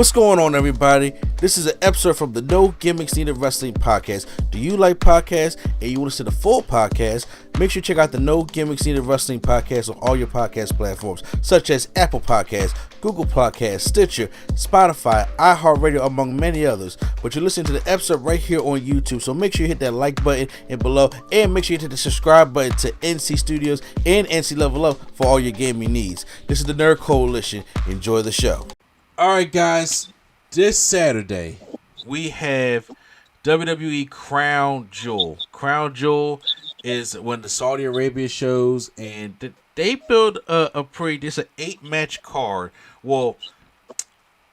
What's going on, everybody? This is an episode from the No Gimmicks Needed Wrestling podcast. Do you like podcasts and you want to see the full podcast? Make sure you check out the No Gimmicks Needed Wrestling podcast on all your podcast platforms, such as Apple Podcasts, Google Podcasts, Stitcher, Spotify, iHeartRadio, among many others. But you're listening to the episode right here on YouTube, so make sure you hit that like button and below, and make sure you hit the subscribe button to NC Studios and NC Level Up for all your gaming needs. This is the Nerd Coalition. Enjoy the show. All right, guys, this Saturday, we have WWE Crown Jewel. Crown Jewel is one of the Saudi Arabia shows, and they build it's an 8-match card. Well,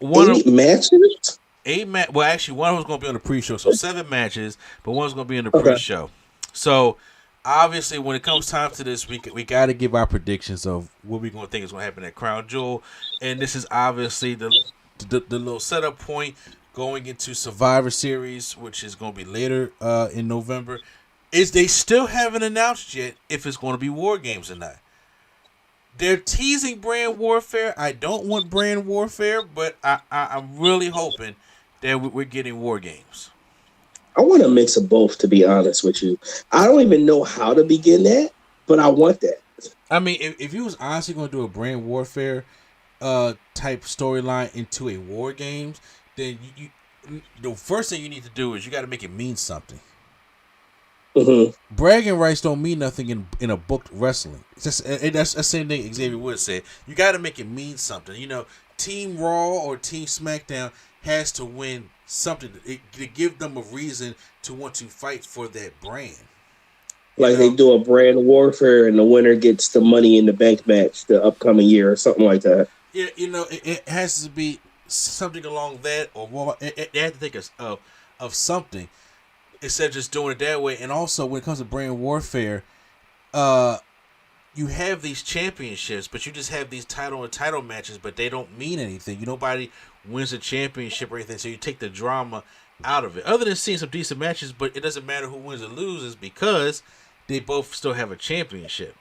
eight matches? Well, actually, one was going to be on the pre-show, so 7 matches, but one's going to be in the pre-show. So, obviously, when it comes time to this, we got to give our predictions of what we're going to think is going to happen at Crown Jewel. And this is obviously the little setup point going into Survivor Series, which is going to be later in November. They still haven't announced yet if it's going to be War Games or not. They're teasing brand warfare. I don't want brand warfare, but I'm really hoping that we're getting War Games. I want a mix of both, to be honest with you. I don't even know how to begin that, but I want that. I mean, if you was honestly going to do a brand warfare type storyline into a War Games, then you the first thing you need to do is you got to make it mean something. Mm-hmm. Bragging rights don't mean nothing in a booked wrestling. That's the same thing Xavier Woods said. You got to make it mean something. You know, Team Raw or Team Smackdown has to win something to give them a reason to want to fight for that brand. They do a brand warfare and the winner gets the Money in the Bank match the upcoming year or something like that. Yeah, it has to be something along that, or more. They have to think of something instead of just doing it that way. And also, when it comes to brand warfare, you have these championships, but you just have these title matches, but they don't mean anything. Nobody wins a championship or anything, so you take the drama out of it. Other than seeing some decent matches, but it doesn't matter who wins or loses because they both still have a championship.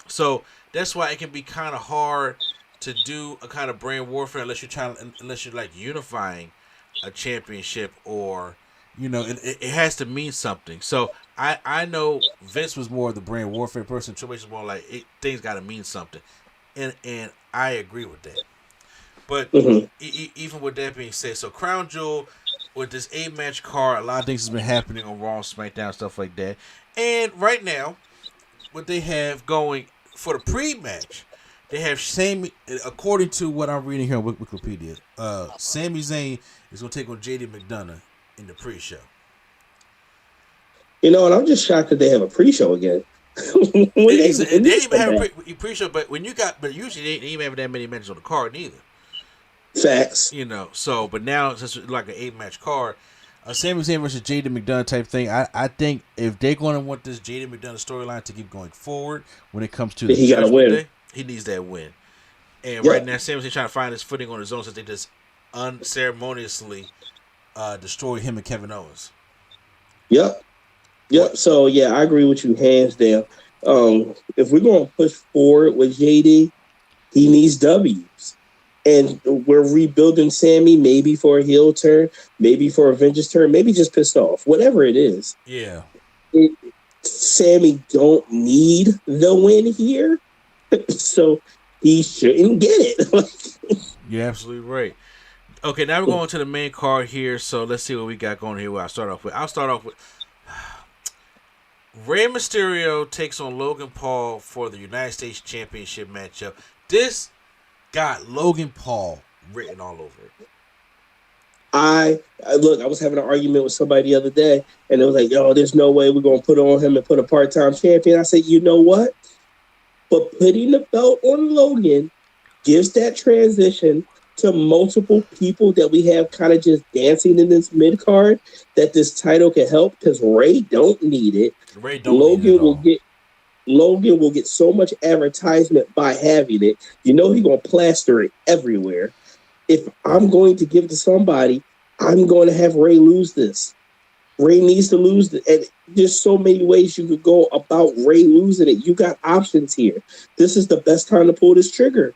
So that's why it can be kind of hard to do a kind of brand warfare unless you're like unifying a championship, or it has to mean something. So I know Vince was more of the brand warfare person. Triple H was more like things got to mean something, and I agree with that. But even with that being said, so Crown Jewel with this 8-match card, a lot of things has been happening on Raw, SmackDown, stuff like that. And right now, what they have going for the pre-match, they have according to what I'm reading here on Wikipedia, Sami Zayn is going to take on JD McDonough in the pre-show. And I'm just shocked that they have a pre-show again. They didn't even have a pre-show, but usually they didn't even have that many matches on the card neither. Facts. But now it's just like an 8-match card. Sami Zayn versus JD McDonough type thing. I think if they're going to want this JD McDonough storyline to keep going forward when it comes to the he got to win. He needs that win. And right now, Sami Zayn trying to find his footing on his own since they just unceremoniously destroy him and Kevin Owens. Yep. So, I agree with you hands down. If we're going to push forward with JD, he needs W's. And we're rebuilding Sammy, maybe for a heel turn, maybe for a vengeance turn, maybe just pissed off. Whatever it is. Yeah. Sammy don't need the win here, so he shouldn't get it. You're absolutely right. Okay, now we're going to the main card here, so let's see what we got going here. I'll start off with Rey Mysterio takes on Logan Paul for the United States Championship matchup. This got Logan Paul written all over it. I was having an argument with somebody the other day, and it was like, there's no way we're going to put on him and put a part-time champion. I said, you know what? But putting the belt on Logan gives that transition to multiple people that we have kind of just dancing in this mid-card, that this title can help, because Rey don't need it. Logan will get so much advertisement by having it. He's going to plaster it everywhere. If I'm going to give it to somebody, I'm going to have Rey lose this. Rey needs to lose it. And there's so many ways you could go about Rey losing it. You got options here. This is the best time to pull this trigger.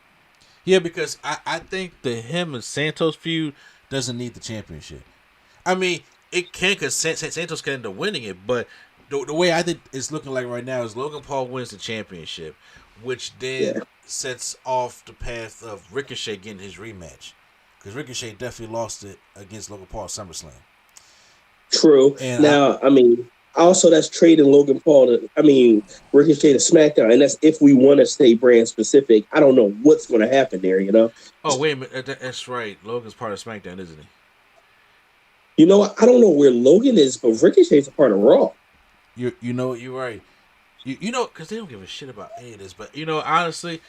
Yeah, because I think the him and Santos feud doesn't need the championship. I mean, it can because Santos can end up winning it, but the way I think it's looking like right now is Logan Paul wins the championship, which then sets off the path of Ricochet getting his rematch. Because Ricochet definitely lost it against Logan Paul at SummerSlam. True. And now, also that's trading Logan Paul Ricochet to SmackDown. And that's if we want to stay brand specific. I don't know what's going to happen there, you know? Oh, wait a minute. That's right. Logan's part of SmackDown, isn't he? You know what? I don't know where Logan is, but Ricochet's a part of Raw. You know, you're right. You know, because they don't give a shit about any of this. But, you know, honestly...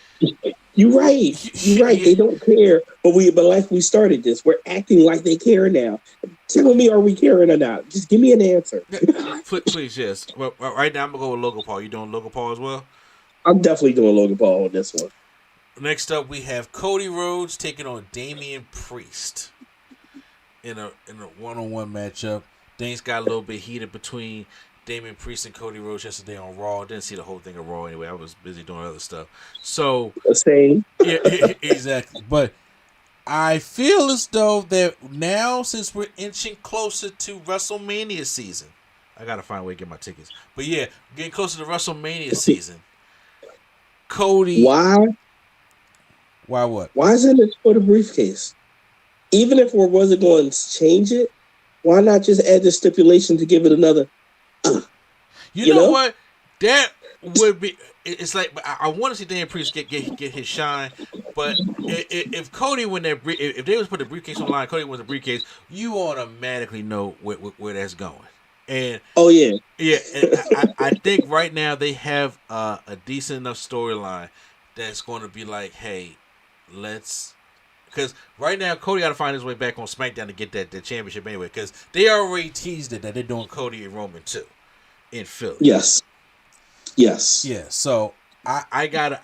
You're right. You're right. They don't care. But like we started this, we're acting like they care now. Tell me, are we caring or not? Just give me an answer. Please, yes. Well, right now, I'm going to go with Logan Paul. You doing Logan Paul as well? I'm definitely doing Logan Paul on this one. Next up, we have Cody Rhodes taking on Damian Priest in a one-on-one matchup. Things got a little bit heated between Damian Priest and Cody Rhodes yesterday on Raw. Didn't see the whole thing of Raw anyway. I was busy doing other stuff. So same. Yeah, exactly. But I feel as though that now, since we're inching closer to WrestleMania season, I gotta find a way to get my tickets. But yeah, getting closer to WrestleMania season. Cody. Why? Why what? Why isn't it for the briefcase? Even if we wasn't going to change it, why not just add the stipulation to give it another? You know what? That would be. It's like I want to see Damian Priest get his shine, but if Cody win that, if they was put the briefcase on the line, Cody wins the briefcase, you automatically know where that's going. And and I think right now they have a decent enough storyline that's going to be like, hey, because right now Cody got to find his way back on SmackDown to get that championship anyway. Because they already teased it that they're doing Cody and Roman too in Philly. Yes. Yeah. So I gotta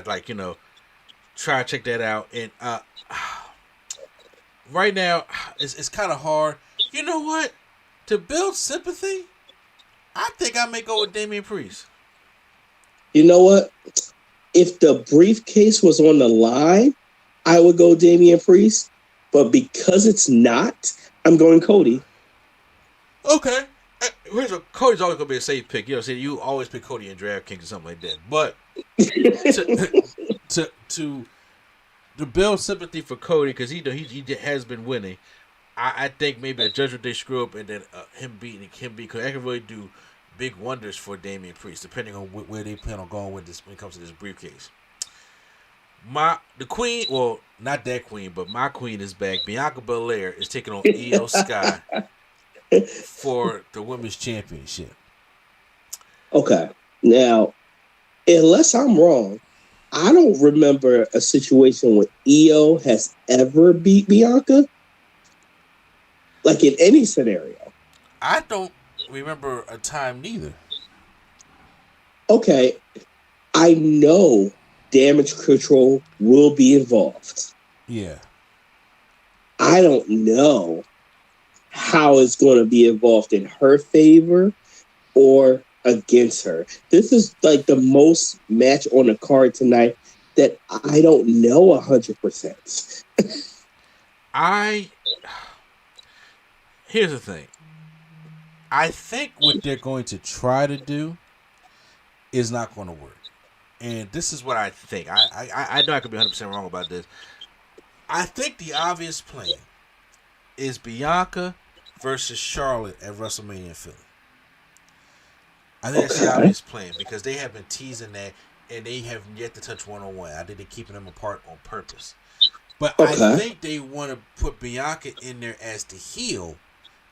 like, you know, try to check that out. And right now it's kind of hard. You know what? To build sympathy, I think I may go with Damian Priest. You know what? If the briefcase was on the line, I would go Damian Priest. But because it's not, I'm going Cody. Okay. Cody's always going to be a safe pick. You know what I'm saying? You always pick Cody in DraftKings or something like that. But to build sympathy for Cody, because he has been winning, I think maybe a Judgment Day screw up and then him beating because I can really do big wonders for Damian Priest, depending on where they plan on going with this when it comes to this briefcase. The queen, well, not that queen, but my queen is back. Bianca Belair is taking on Io Sky for the women's championship. Okay. Now, unless I'm wrong, I don't remember a situation when Io has ever beat Bianca. Like in any scenario. I don't remember a time neither. Okay. I know Damage Control will be involved. Yeah. I don't know how it's going to be involved in her favor or against her. This is like the most match on the card tonight that I don't know 100%. Here's the thing. I think what they're going to try to do is not going to work. And this is what I think. I know I could be 100% wrong about this. I think the obvious plan is Bianca versus Charlotte at WrestleMania in Philly. I think that's the obvious plan because they have been teasing that and they have yet to touch one-on-one. I think they're keeping them apart on purpose. But I think they want to put Bianca in there as the heel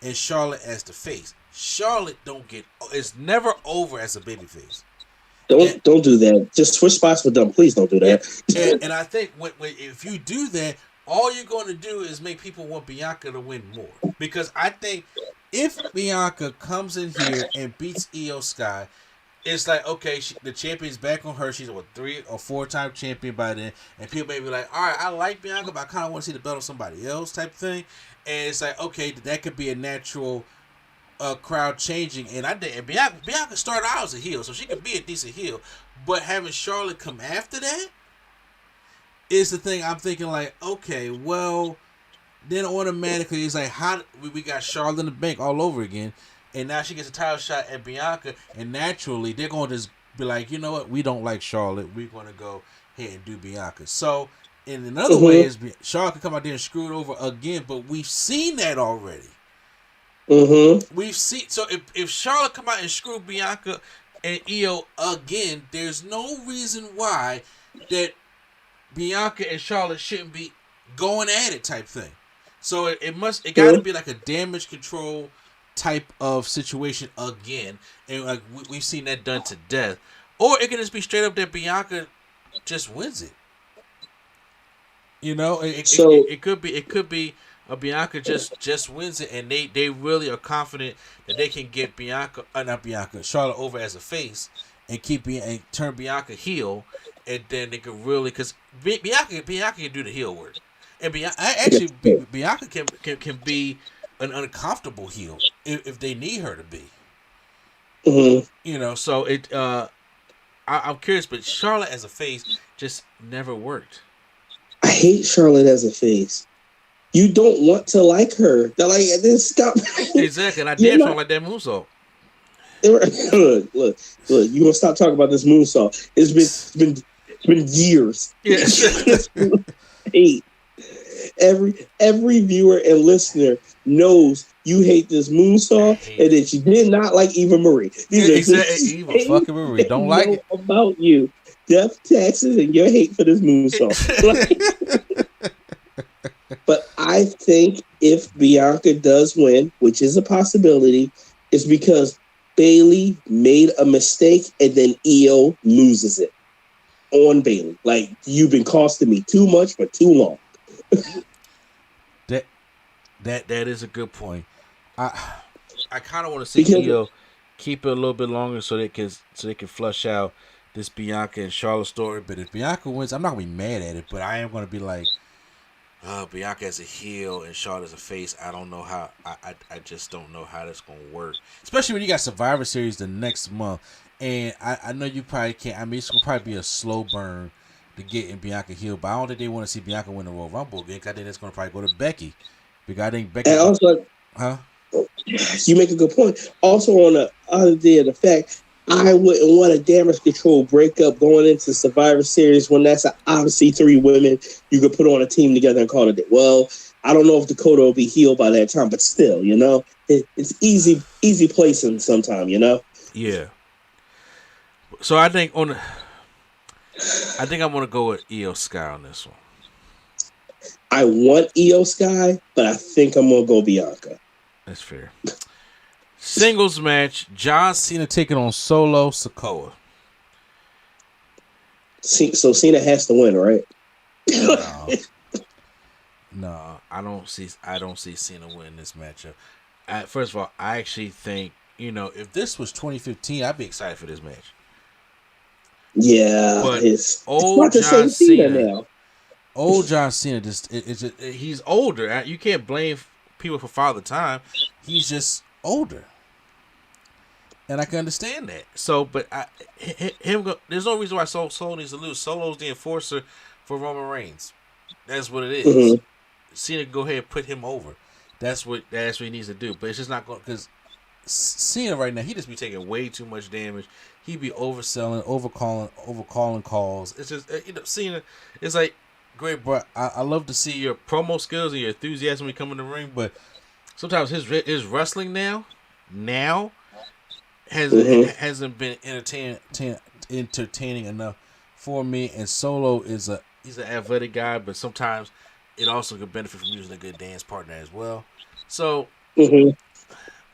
and Charlotte as the face. Charlotte it's never over as a babyface. Don't do that. Just switch spots with them. Please don't do that. And I think if you do that, all you're going to do is make people want Bianca to win more. Because I think if Bianca comes in here and beats Io Sky, it's like, okay, the champion's back on her. She's a 3 or 4-time champion by then. And people may be like, all right, I like Bianca, but I kind of want to see the belt on somebody else type thing. And it's like, okay, that could be a natural crowd changing. And I think Bianca started out as a heel, so she could be a decent heel. But having Charlotte come after that is the thing I'm thinking like, okay, well, then automatically it's like, how we got Charlotte in the bank all over again, and now she gets a title shot at Bianca, and naturally they're going to just be like, you know what, we don't like Charlotte, we're going to go ahead and do Bianca. So in another way, is Charlotte can come out there and screw it over again, but we've seen that already. We've seen, so if Charlotte come out and screw Bianca and Io again, there's no reason why that Bianca and Charlotte shouldn't be going at it type thing. So it got to be like a damage control type of situation again, and like we've seen that done to death. Or it can just be straight up that Bianca just wins it. You know, it could be a Bianca just wins it, and they really are confident that they can get Charlotte over as a face and turn Bianca heel, and then they can really, because Bianca can do the heel work. And Bianca can be an uncomfortable heel if they need her to be. You know, so I'm curious, but Charlotte as a face just never worked. I hate Charlotte as a face. You don't want to like her. They're like, this stop. Exactly, and I damn sure like that moonsault. Look, you gonna stop talking about this moonsault? It's been years. Yes. Hate. Every viewer and listener knows you hate this moonsault and that you did not like Eva Marie. Eva fucking Marie. Don't like it about you. Death taxes and your hate for this moonsault. But I think if Bianca does win, which is a possibility, it's because Bayley made a mistake and then Io loses it on Bayley. Like, you've been costing me too much for too long. That is a good point. I kind of want to see Io keep it a little bit longer so they can flush out this Bianca and Charlotte story. But if Bianca wins, I'm not gonna be mad at it, but I am gonna be like, Bianca as a heel and Charlotte as a face. I don't know how. I just don't know how that's gonna work. Especially when you got Survivor Series the next month, and I know you probably can't. I mean, it's gonna probably be a slow burn to get in Bianca heel, but I don't think they want to see Bianca win the Royal Rumble again. Cause I think that's gonna probably go to Becky. Because I think Becky. And also, you make a good point. Also, on the other day of the fact, I wouldn't want a damage control breakup going into Survivor Series when that's obviously 3 women you could put on a team together and call it a day. Well, I don't know if Dakota will be healed by that time, but still, you know, it's easy placing sometime, you know. Yeah. So I think I'm gonna go with Io Sky on this one. I want Io Sky, but I think I'm gonna go Bianca. That's fair. Singles match: John Cena taking on Solo Sikoa. So Cena has to win, right? No, I don't see Cena winning this matchup. First of all, I actually think, you know, if this was 2015, I'd be excited for this match. Yeah, but it's old not the John same Cena Cena now. Old John Cena he's older. You can't blame people for Father Time. He's just older, and I can understand that. So, but there's no reason why Solo needs to lose. Solo's the enforcer for Roman Reigns. That's what it is. Mm-hmm. Cena go ahead and put him over. That's what he needs to do. But it's just not going, because Cena right now, he just be taking way too much damage. He be overselling, overcalling calls. It's just, you know, Cena. It's like, great, bro. I love to see your promo skills and your enthusiasm when you come in the ring, but sometimes his wrestling now hasn't been entertaining enough for me. And Solo he's an athletic guy, but sometimes it also could benefit from using a good dance partner as well. So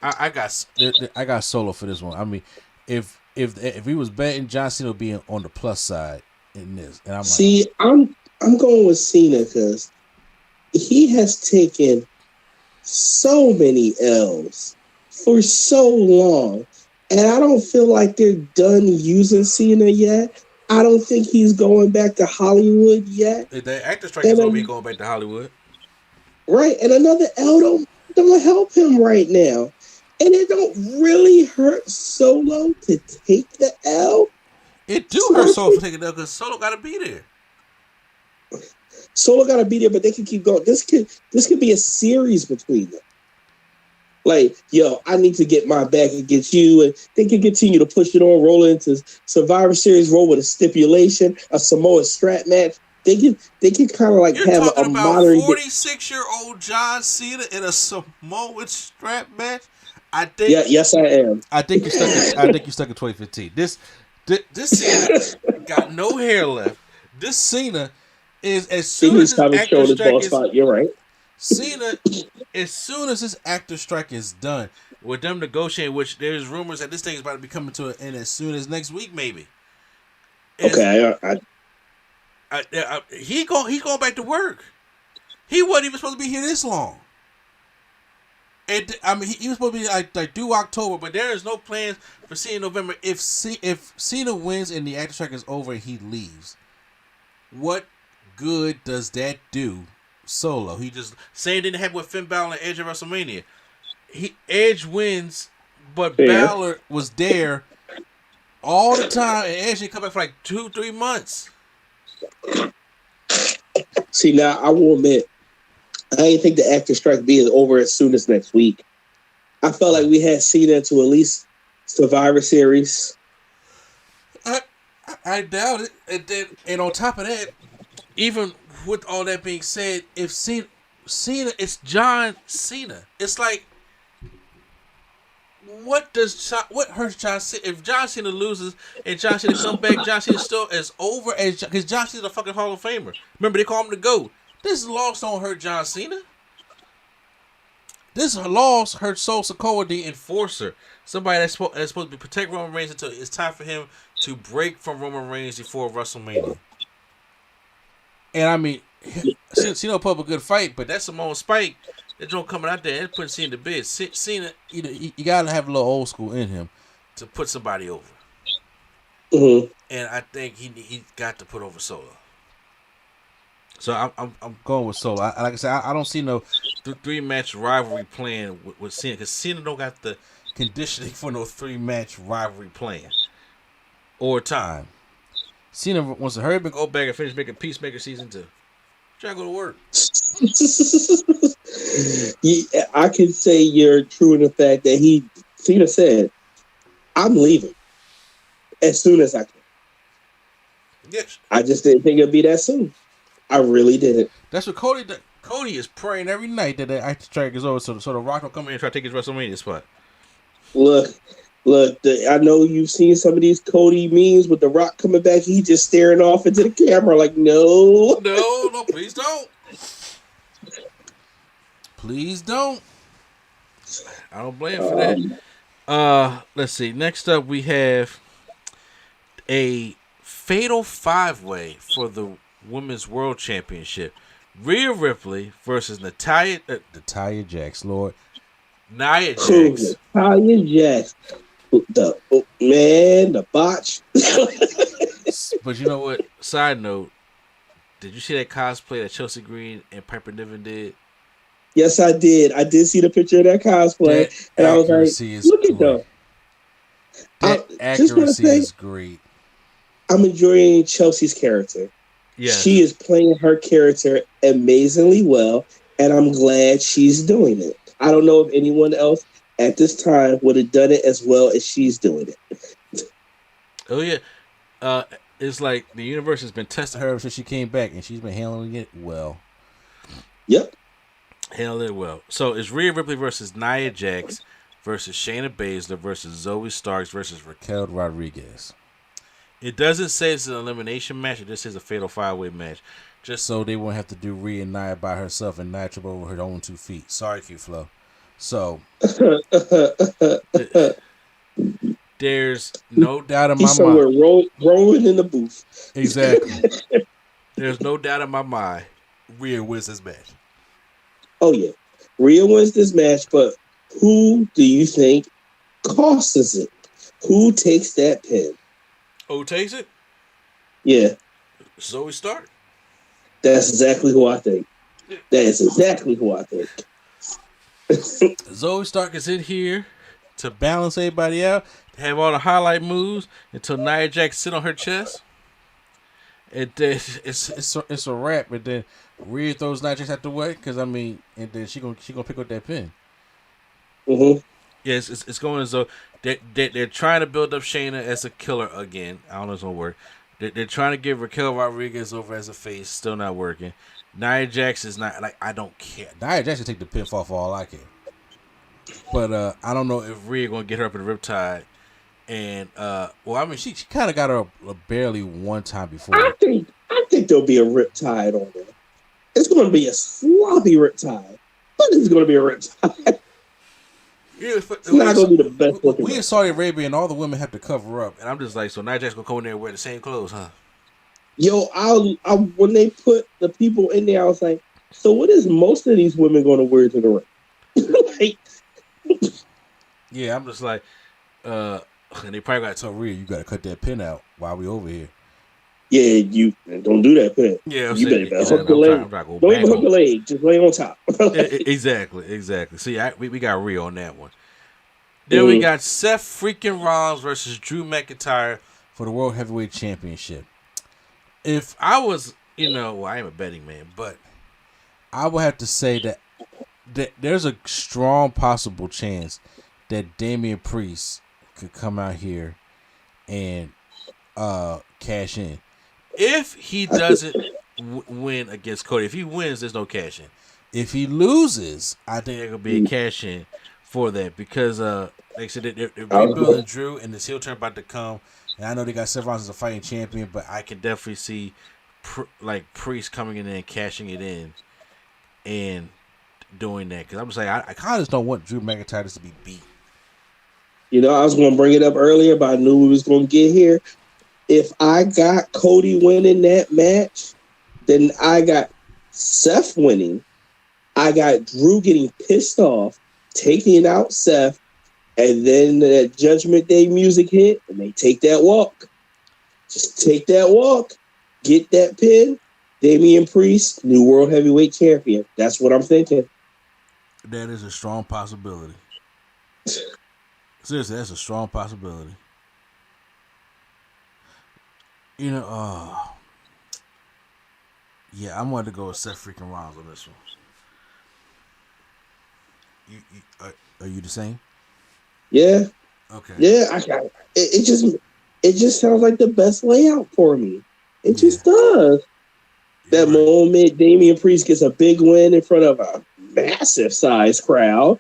I got Solo for this one. I mean, if we was betting, John Cena would be on the plus side in this, and I'm going with Cena because he has taken so many L's for so long, and I don't feel like they're done using Cena yet. I don't think he's going back to Hollywood yet. The actor strike is going to be going back to Hollywood. Right, and another L don't help him right now. And it don't really hurt Solo to take the L. It do hurt Solo for taking the L because Solo got to be there. Solo got to be there, but they can keep going. This could be a series between them. Like, yo, I need to get my back against you, and they can continue to push it on, roll into Survivor Series, roll with a stipulation, a Samoa strap match. They can kind of like You're have talking a about modern 46-year-old John Cena in a Samoan strap match. I think. Yeah, yes, I am. I think you're stuck in 2015. This Cena got no hair left. This Cena is as soon as his actor strike is. You're right. Cena, as soon as his actor strike is done, With them negotiating, which there's rumors that this thing is about to be coming to an end as soon as next week, maybe. Okay, He's going back to work. He wasn't even supposed to be here this long. And I mean, he was supposed to be like due October, but there is no plans for Cena in November. If Cena wins and the actor strike is over and he leaves, what good does that do Solo? He just same didn't happen with Finn Balor and Edge at WrestleMania. Edge wins, but Balor was there all the time, and Edge didn't come back for like 2-3 months. See, now I will admit, I didn't think the actor strike be over as soon as next week. I felt like we had Cena to at least Survivor Series. I doubt it. And on top of that, even with all that being said, if Cena, it's John Cena. It's like, what hurts John Cena? If John Cena loses and John Cena come back, John Cena still as over as because John Cena's a fucking Hall of Famer. Remember, they call him the GOAT. This loss don't hurt John Cena. This loss hurts Solo Sikoa, the enforcer, somebody that's supposed to protect Roman Reigns until it's time for him to break from Roman Reigns before WrestleMania. And I mean, Cena put up a good fight, but that's Samoan Spike. That joint coming out there and putting Cena to bed. Cena, you gotta have a little old school in him to put somebody over. Mm-hmm. And I think he got to put over Solo. So I'm going with Solo. Like I said, I don't see no 3-match rivalry plan with Cena because Cena don't got the conditioning for no 3-match rivalry plan or time. Cena wants to hurry up and Go back and finish making Peacemaker season 2. Try to go to work. Yeah, I can say you're true in the fact that Cena said, "I'm leaving as soon as I can." Yes. I just didn't think it'd be that soon. I really didn't. That's what Cody did. Cody is praying every night that the actor strike is over so the Rock will come in and try to take his WrestleMania spot. Look. I know you've seen some of these Cody memes with The Rock coming back. He just staring off into the camera like, no, please don't. Please don't. I don't blame him for that. Let's see. Next up, we have a fatal 5-way for the Women's World Championship. Rhea Ripley versus Natalia Jax, Lord. Nia Jax. Natalia Jax. The botch. But you know what? Side note, did you see that cosplay that Chelsea Green and Piper Niven did? Yes, I did. I did see the picture of that cosplay, and I was like, look at them. That accuracy is great. I'm enjoying Chelsea's character. Yes. She is playing her character amazingly well, and I'm glad she's doing it. I don't know if anyone else at this time would have done it as well as she's doing it. Oh, yeah. It's like the universe has been testing her. Her since she came back, and she's been handling it well. Yep. Handling it well. So it's Rhea Ripley versus Nia Jax versus Shayna Baszler versus Zoe Starks versus Raquel Rodriguez. It doesn't say it's an elimination match. It just says a fatal 5-way match. Just so they won't have to do Rhea and Nia by herself and Nia trip over her own 2 feet. Sorry, Q-Flow. So there's no doubt in my mind. Rolling in the booth. Exactly. There's no doubt in my mind. Rhea wins this match. Oh, yeah. Rhea wins this match, but who do you think costs it? Who takes that pin? Who takes it? Yeah. Zoe Stark. That's exactly who I think. That is exactly who I think. Zoe Stark is in here to balance everybody out, to have all the highlight moves until Nia Jax sit on her chest. It's a wrap, and then Rhea throws Nia Jax out the way because and then she gonna pick up that pin. Mm-hmm. Yes, it's going as though they're trying to build up Shayna as a killer again. I don't know if it's gonna work. They're trying to get Raquel Rodriguez over as a face, still not working. Nia Jax is not I don't care. Nia Jax can take the pinfall for all I care. But I don't know if Rhea gonna get her up in the Riptide. And she kind of got her barely one time before. I think there'll be a Riptide on there. It's going to be a sloppy Riptide, but it's going to be a Riptide. Yeah, it's not going to be the best looking. We in Saudi Arabia and all the women have to cover up, and I'm just like, so Nia Jax gonna come in there and wear the same clothes, huh? Yo, I when they put the people in there, I was like, so what is most of these women going to wear to the ring? Yeah, I'm just like, and they probably got to tell Rhea, you got to cut that pin out while we over here. Yeah, you don't do that pin. Yeah, you better hook the leg. Don't even hook the leg. Just lay on top. Exactly. See, we got Rhea on that one. Then we got Seth freaking Rollins versus Drew McIntyre for the World Heavyweight Championship. If I was, I am a betting man, but I would have to say that there's a strong possible chance that Damian Priest could come out here and cash in. If he doesn't win against Cody, if he wins, there's no cash in. If he loses, I think there could be a cash in for that because, like I said, they're rebuilding Drew and this heel turn about to come. And I know they got Seth Rollins as a fighting champion, but I can definitely see Priest coming in and cashing it in and doing that because I'm just like I kind of just don't want Drew McIntyre to be beat. I was going to bring it up earlier, but I knew we was going to get here. If I got Cody winning that match, then I got Seth winning. I got Drew getting pissed off, taking out Seth, and then that Judgment Day music hit, and they take that walk. Just take that walk. Get that pin. Damian Priest, new World Heavyweight Champion. That's what I'm thinking. That is a strong possibility. Seriously, that's a strong possibility. Yeah, I'm going to go with Seth freaking Rollins on this one. Are you the same? Yeah. Okay. Yeah, I got it. It just sounds like the best layout for me. It just does. That moment, Damian Priest gets a big win in front of a massive size crowd,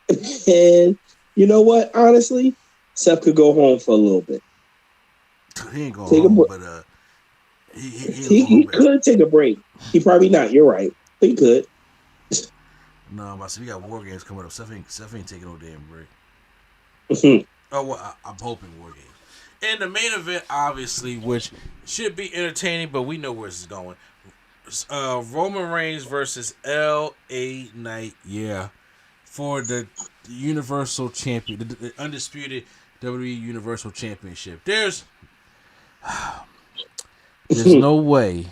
and you know what? Honestly, Seth could go home for a little bit. He ain't going home, but he could take a break. He probably not. You're right. But he could. No, we got War Games coming up. Seth ain't taking no damn break. I'm hoping War Games. And the main event, obviously, which should be entertaining, but we know where this is going. Roman Reigns versus L.A. Knight, for the Universal Champion, the undisputed WWE Universal Championship. There's no way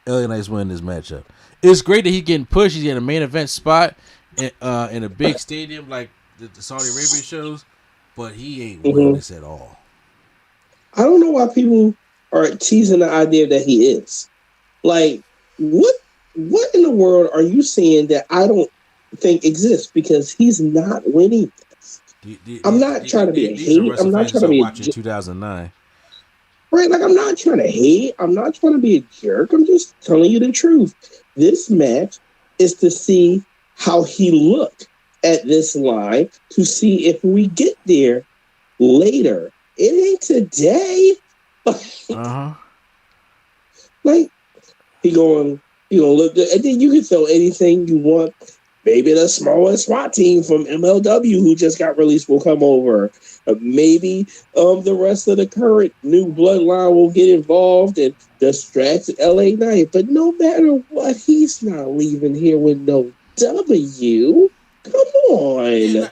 L.A. Knight's winning this matchup. It's great that he's getting pushed. He's getting a main event spot in a big stadium like the Saudi Arabia shows, but he ain't winning this at all. I don't know why people are teasing the idea that he is. Like, what in the world are you seeing that I don't think exists? Because he's not winning this. I'm not trying to be a hate. I'm not trying to be watching 2009. Right, like I'm not trying to hate. I'm not trying to be a jerk. I'm just telling you the truth. This match is to see how he looked at this line to see if we get there later. It ain't today. Like he gonna look good, and then you can throw anything you want. Maybe the smallest SWAT team from MLW who just got released will come over. Maybe the rest of the current new bloodline will get involved and distract LA Knight. But no matter what, he's not leaving here with no W. Come on. Yeah,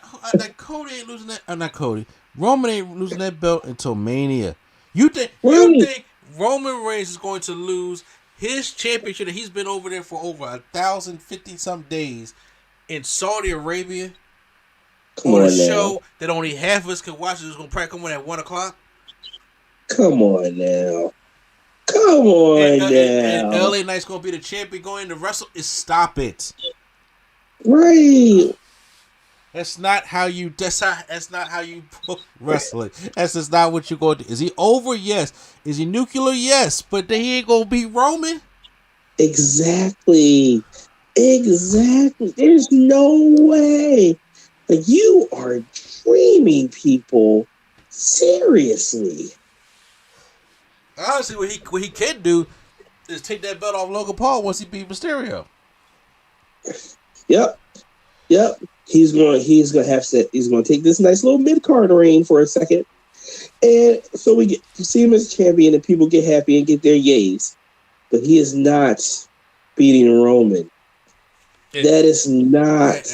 Cody ain't losing that. Not Cody. Roman ain't losing that belt until Mania. You think Roman Reigns is going to lose his championship that he's been over there for over 1,050 some days in Saudi Arabia on a show that only half of us can watch? It's going to probably come on at 1:00. Come on now. Come on And now. LA Knight's gonna be the champion going to wrestle. Stop it. Right. That's not how you. That's not how you wrestling. That's just not what you're going to do. Is he over? Yes. Is he nuclear? Yes. But then he ain't gonna beat Roman. Exactly. There's no way. Like, you are dreaming, people. Seriously. Honestly, what he can do is take that belt off Logan Paul once he beat Mysterio. Yep. He's going to take this nice little mid-card reign for a second. And so we get to see him as champion and people get happy and get their yays. But he is not beating Roman. That is not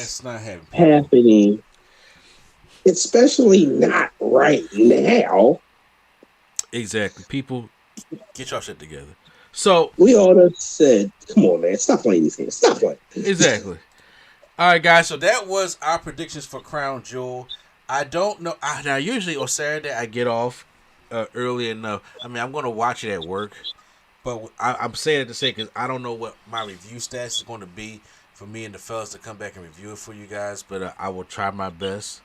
happening. Especially not right now. Exactly. People, get y'all shit together. So we all have said, come on, man, stop playing these games. Stop playing. Exactly. All right, guys. So that was our predictions for Crown Jewel. I don't know. Now, usually on Saturday, I get off early enough. I mean, I'm going to watch it at work. But I'm saying it to say because I don't know what my review stats is going to be for me and the fellas to come back and review it for you guys. But I will try my best.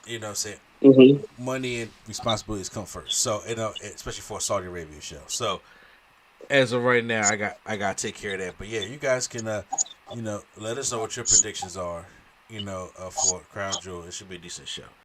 You know what I'm saying? Money and responsibilities come first. So, especially for a Saudi Arabia show. So, as of right now, I got to take care of that. But yeah, you guys can, let us know what your predictions are, for Crown Jewel. It should be a decent show.